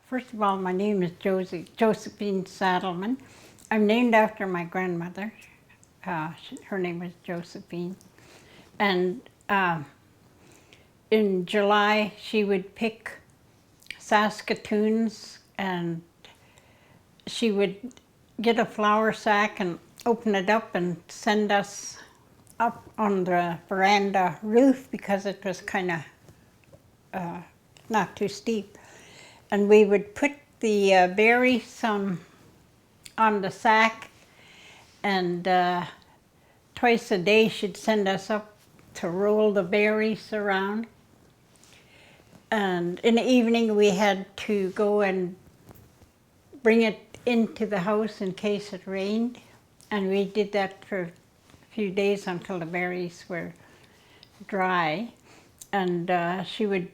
First of all, my name is Josephine Saddleman. I'm named after my grandmother. Her name was Josephine. And in July, she would pick Saskatoons, and she would get a flour sack and open it up and send us up on the veranda roof because it was kind of not too steep. And we would put the berries on the sack, and twice a day she'd send us up to roll the berries around. And in the evening we had to go and bring it into the house in case it rained. And we did that for a few days until the berries were dry. And she would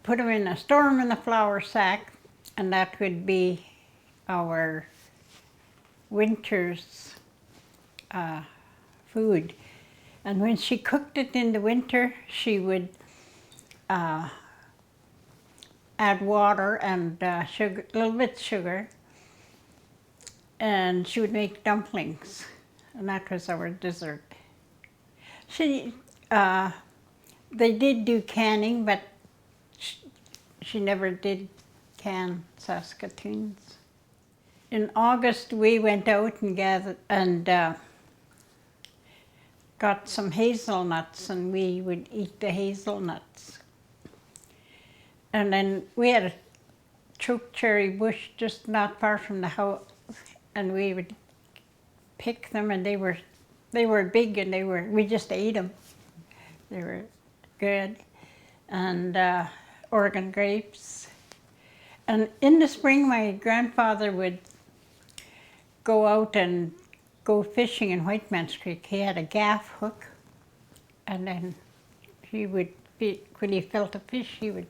put them store them in a flour sack, and that would be our winter's food. And when she cooked it in the winter, she would add water and sugar, a little bit of sugar, and she would make dumplings, and that was our dessert. They did do canning, but she never did can Saskatoons. In August, we went out and gathered and got some hazelnuts, and we would eat the hazelnuts. And then we had a chokecherry bush just not far from the house, and we would pick them, and they were big, and we just ate them. They were good. And Oregon grapes. And in the spring, my grandfather would go out and go fishing in White Man's Creek. He had a gaff hook, and then he would, when he felt a fish, he would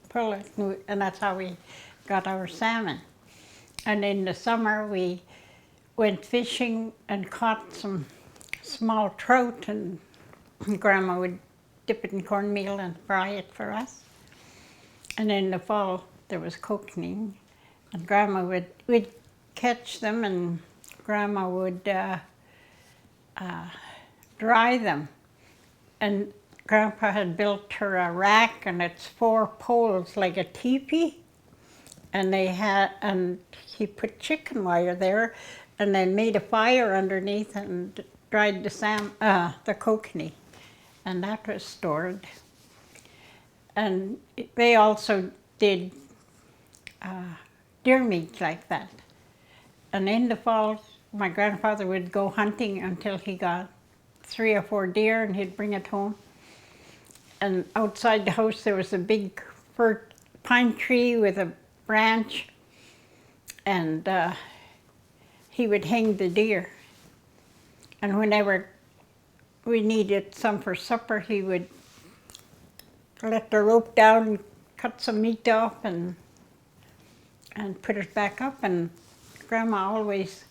pull it, and that's how we got our salmon. And in the summer, we went fishing and caught some small trout, and Grandma would dip it in cornmeal and fry it for us. And in the fall, there was kokanee, and Grandma we'd catch them, and Grandma would dry them. And Grandpa had built her a rack, and it's 4 poles like a teepee, and he put chicken wire there, and then made a fire underneath and dried the kokanee, and that was stored. And they also did deer meat like that. And in the fall, my grandfather would go hunting until he got 3 or 4 deer, and he'd bring it home. And outside the house there was a big pine tree with a branch, and he would hang the deer. And whenever we needed some for supper, he would let the rope down and cut some meat off and put it back up. And Grandma always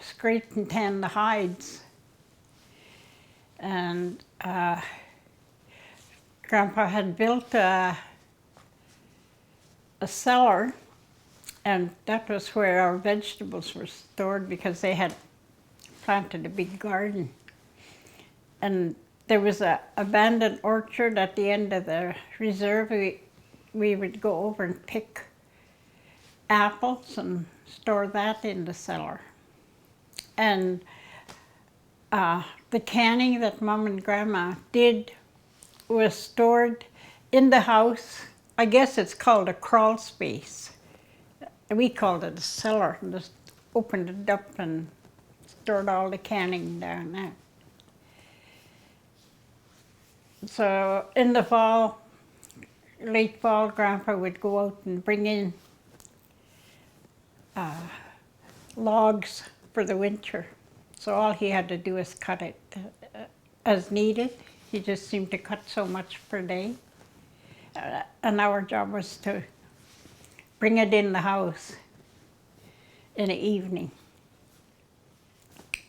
scraped and tanned the hides. And Grandpa had built a cellar, and that was where our vegetables were stored because they had planted a big garden. And there was an abandoned orchard at the end of the reserve. We would go over and pick apples and store that in the cellar. And the canning that Mom and Grandma did was stored in the house. I guess it's called a crawl space. We called it a cellar, and just opened it up and stored all the canning down there. So in the fall, late fall, Grandpa would go out and bring in logs for the winter. So all he had to do was cut it as needed. He just seemed to cut so much per day. And our job was to bring it in the house in the evening.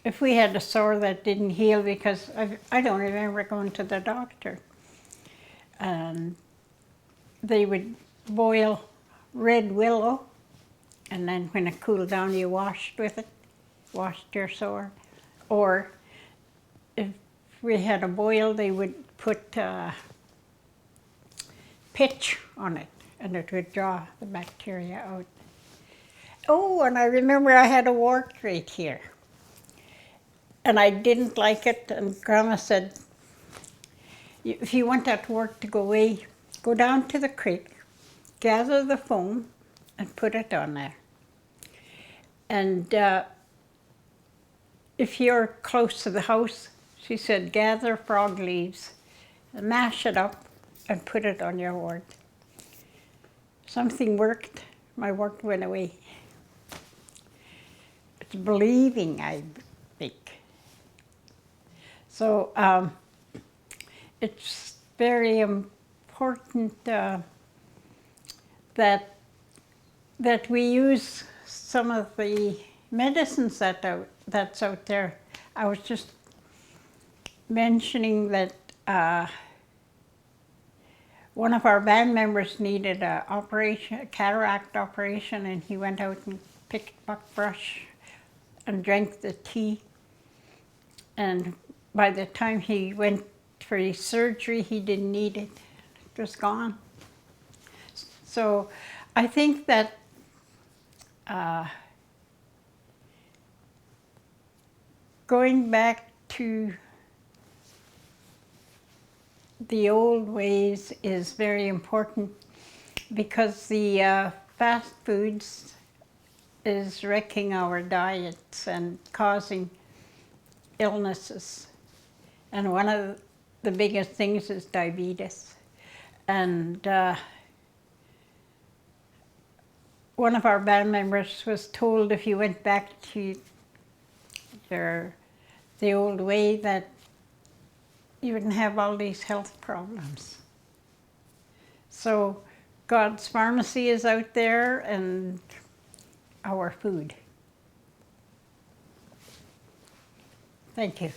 If we had a sore that didn't heal, because I don't remember going to the doctor, and they would boil red willow, and then when it cooled down, you washed with it, washed your sore. Or if we had a boil, they would put pitch on it, and it would draw the bacteria out. Oh, and I remember I had a wart right here. And I didn't like it, and Grandma said, if you want that wart to go away, go down to the creek, gather the foam, and put it on there. And if you're close to the house, she said, gather frog leaves, and mash it up, and put it on your wart. Something worked, my wart went away. It's believing, I think. So it's very important that we use some of the medicines that's out there. I was just mentioning that one of our band members needed a cataract operation, and he went out and picked buckbrush and drank the tea. And by the time he went for his surgery, he didn't need it. It was gone. So I think that going back to the old ways is very important, because the fast foods is wrecking our diets and causing illnesses. And one of the biggest things is diabetes. And one of our band members was told if you went back to the old way, that you wouldn't have all these health problems. So God's pharmacy is out there, and our food. Thank you.